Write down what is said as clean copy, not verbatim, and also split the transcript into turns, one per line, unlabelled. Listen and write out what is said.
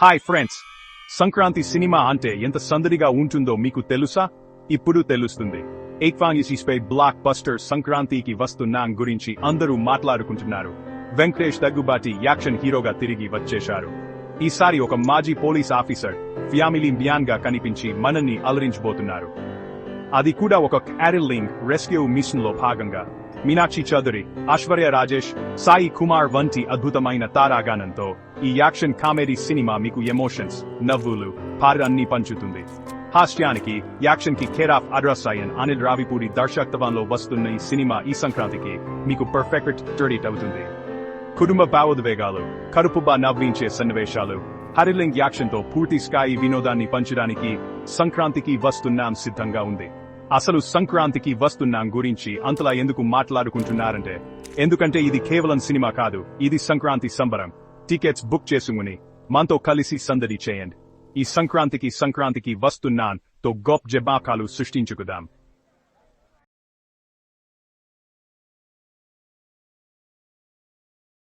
Hi friends, Sankranti cinema అంటే ఎంత సందడిగా ఉంటుందో మీకు తెలుసా? ఇప్పుడు తెలుస్తుంది. ఎయిట్వాంగిసిపై బ్లాక్ బస్టర్ సంక్రాంతికి వస్తున్నాం గురించి అందరూ మాట్లాడుకుంటున్నారు. వెంకటేష్ దగ్గుబాటి యాక్షన్ హీరోగా తిరిగి వచ్చేశారు. ఈసారి ఒక మాజీ పోలీస్ ఆఫీసర్ ఫ్యామిలీ మ్యాన్ గా కనిపించి మనల్ని అలరించబోతున్నారు. అది కూడా ఒక క్యారలింగ్ రెస్క్యూ మిషన్ లో భాగంగా. మీనాక్షి చౌదరి, ఐశ్వర్య రాజేష్, సాయి కుమార్ వంటి అద్భుతమైన తారాగానంతో ఈ యాక్షన్ కామెడీ సినిమా మీకు ఎమోషన్స్, నవ్వులు, పారాన్ని పంచుతుంది. హాస్యానికి, యాక్షన్ కి కేర్ ఆఫ్ అడ్రసాయన్ అనిల్ రావిపూడి దర్శకత్వంలో వస్తున్న ఈ సినిమా ఈ సంక్రాంతికి మీకు పర్ఫెక్ట్ ట్రీట్ అవుతుంది. కుటుంబ భావోద్వేగాలు, కడుపుబా నవ్వించే సన్నివేశాలు, హరిలింగ్ యాక్షన్ తో పూర్తి స్థాయి వినోదాన్ని పంచడానికి సంక్రాంతికి వస్తున్నాం సిద్ధంగా ఉంది. అసలు సంక్రాంతికి వస్తున్నాం గురించి అంతలా ఎందుకు మాట్లాడుకుంటున్నారంటే, ఎందుకంటే ఇది కేవలం సినిమా కాదు, ఇది సంక్రాంతి సంబరం. టికెట్స్ బుక్ చేసుకుని మనతో కలిసి సందడి చేయండి. ఈ సంక్రాంతికి వస్తున్నాం తో గొప్ప జమాకాలు సృష్టించుకుందాం.